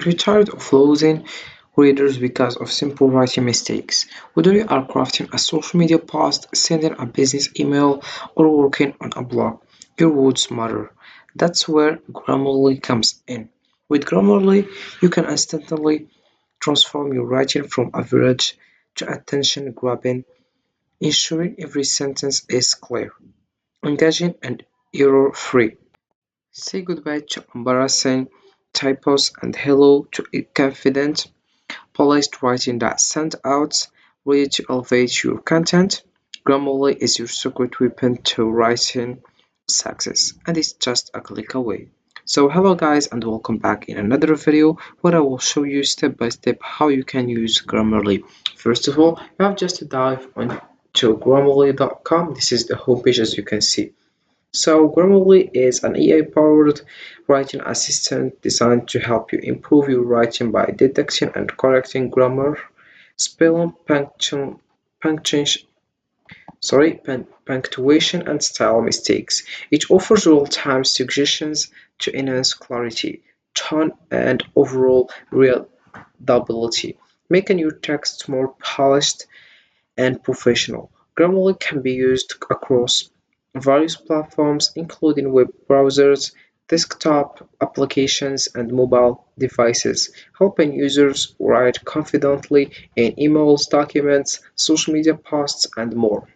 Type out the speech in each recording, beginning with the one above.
Are you tired of losing readers because of simple writing mistakes? Whether you are crafting a social media post, sending a business email, or working on a blog, your words matter. That's where Grammarly comes in. With Grammarly, you can instantly transform your writing from average to attention grabbing, ensuring every sentence is clear, engaging, and error free. Say goodbye to embarrassing typos and hello to a confident, polished writing that stands out, ready to elevate your content. Grammarly is your secret weapon to writing success, and it's just a click away. So hello guys and welcome back in another video where I will show you step by step how you can use Grammarly. First of all, you have just to dive onto grammarly.com. This is the homepage as you can see. So Grammarly is an AI-powered writing assistant designed to help you improve your writing by detecting and correcting grammar, spelling, punctuation, and style mistakes. It offers real-time suggestions to enhance clarity, tone, and overall readability, making your text more polished and professional. Grammarly can be used across various platforms, including web browsers, desktop applications, and mobile devices, helping users write confidently in emails, documents, social media posts, and more.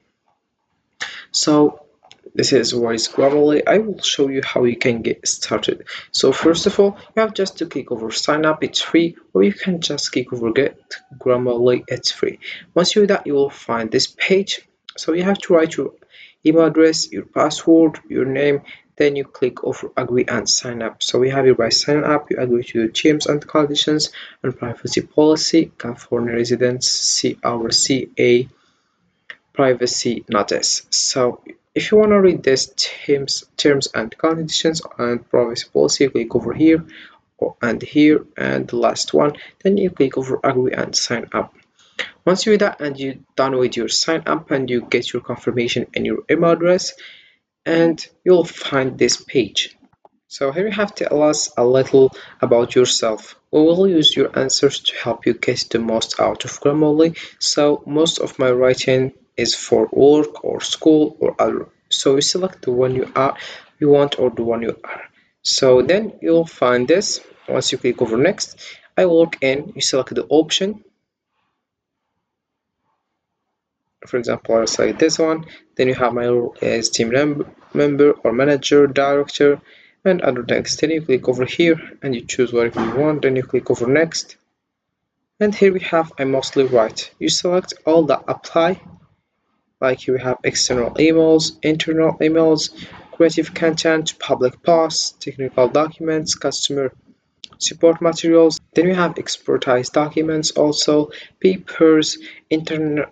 So this is what is Grammarly. I will show you how you can get started. So first of all, you have just to click over sign up, it's free, or you can just click over get Grammarly, it's free. Once you do that, you will find this page. So you have to write your email address, your password, your name, then you click over agree and sign up. So we have here by sign up, you agree to the terms and conditions and privacy policy, California residents, see our CA privacy notice. So if you want to read this terms and conditions and privacy policy, click over here and here and the last one. Then you click over agree and sign up. Once you do that and you're done with your sign up and you get your confirmation and your email address, and you'll find this page. So here you have to tell us a little about yourself. We will use your answers to help you get the most out of Grammarly. So most of my writing is for work or school or other. So you select the one you want or the one you are. So then you'll find this. Once you click over next, I work in, you select the option. For example, I'll select this one. Then you have my role as team member or manager, director, and other things. Then you click over here and you choose whatever you want. Then you click over next. And here we have I mostly write. You select all that apply. Like here we have external emails, internal emails, creative content, public posts, technical documents, customer support materials. Then we have expertise documents, also papers, internal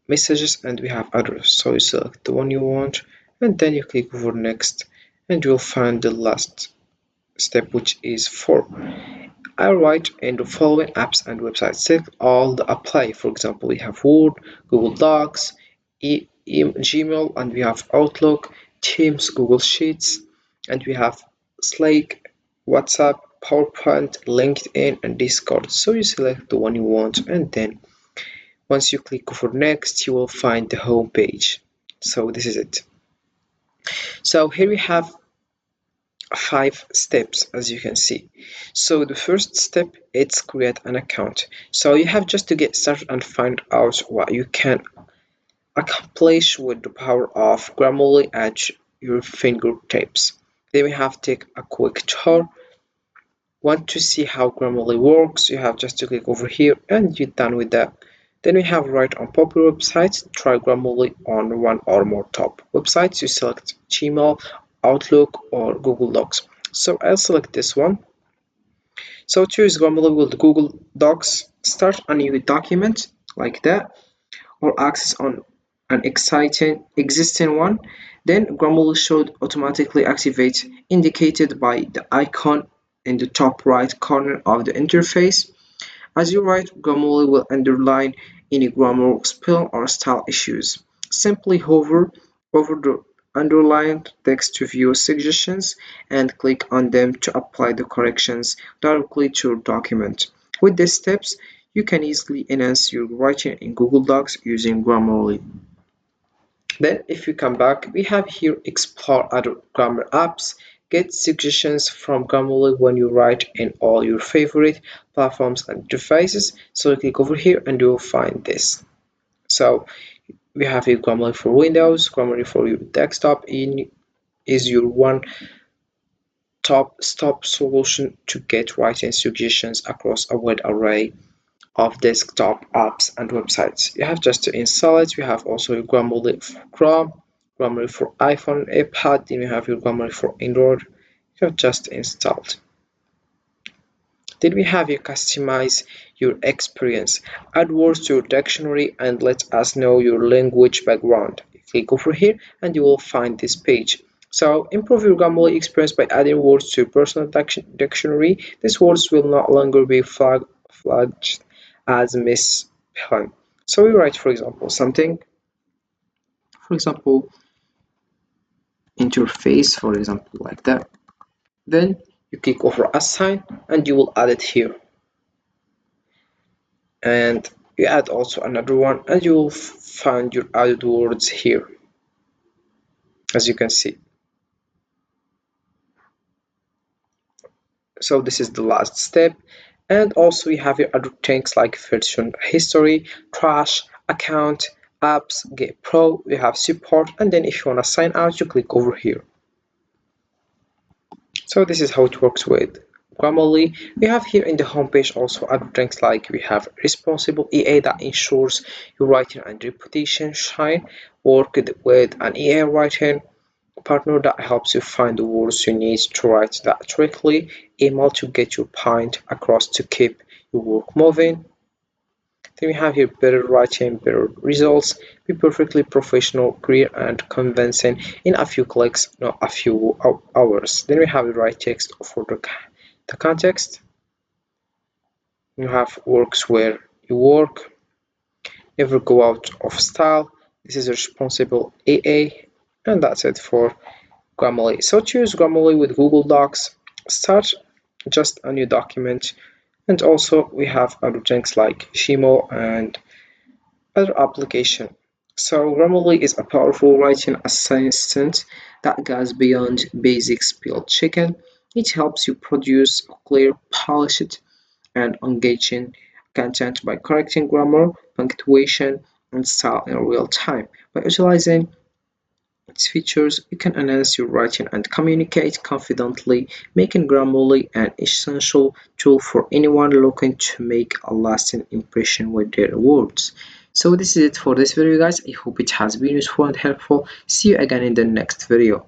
messages, and we have others. So you select the one you want and then you click over next and you'll find the last step, which is 4. I write in the following apps and websites. Select all the apply. For example, we have Word, Google Docs, Gmail, and we have Outlook, Teams, Google Sheets, and we have Slack, WhatsApp, PowerPoint, LinkedIn, and Discord. So you select the one you want and then once you click over next, you will find the home page. So this is it. So here we have 5 steps as you can see. So the first step is create an account. So you have just to get started and find out what you can accomplish with the power of Grammarly at your fingertips. Then we have take a quick tour. Want to see how Grammarly works? You have just to click over here and you're done with that. Then we have write on popular websites. Try Grammarly on one or more top websites. You select Gmail, Outlook, or Google Docs. So I'll select this one. So to use Grammarly with Google Docs, start a new document like that, or access on an exciting existing one. Then Grammarly should automatically activate, indicated by the icon in the top right corner of the interface. As you write, Grammarly will underline any grammar, spell, or style issues. Simply hover over the underlined text to view suggestions and click on them to apply the corrections directly to your document. With these steps, you can easily enhance your writing in Google Docs using Grammarly. Then if you come back, we have here explore other grammar apps, get suggestions from Grammarly when you write in all your favorite platforms and devices. So you click over here and you will find this. So we have here Grammarly for Windows, Grammarly for your desktop is your one top stop solution to get writing suggestions across a wide array of desktop apps and websites. You have just to install it. You have also your Grammarly for Chrome, Grammarly for iPhone and iPad, then you have your Grammarly for Android. You have just installed. Then we have you customize your experience. Add words to your dictionary and let us know your language background. Click over here and you will find this page. So improve your Grammarly experience by adding words to your personal dictionary. These words will no longer be flagged as misspelling. So we write, for example, something, for example, interface, for example, like that. Then you click over assign and you will add it here. And you add also another one and you will find your added words here, as you can see. So this is the last step. And also you have your other things like version history, trash, account, apps, get pro, you have support, and then if you want to sign out you click over here. So this is how it works with Grammarly. We have here in the homepage also other things like we have responsible EA that ensures your writing and reputation shine, work with an EA writing partner that helps you find the words you need to write that accurately, email to get your point across to keep your work moving. Then we have here better writing, better results, be perfectly professional, clear and convincing in a few clicks, not a few hours. Then we have the right text for the context. You have works where you work, never go out of style. This is responsible AA, and that's it for Grammarly. So to use Grammarly with Google Docs, start just a new document, and also we have other things like Shimo and other application. So Grammarly is a powerful writing assistant that goes beyond basic spell checking. It helps you produce clear, polished, and engaging content by correcting grammar, punctuation, and style in real time. By utilizing its features, you can enhance your writing and communicate confidently, making Grammarly an essential tool for anyone looking to make a lasting impression with their words. So this is it for this video guys. I hope it has been useful and helpful. See you again in the next video.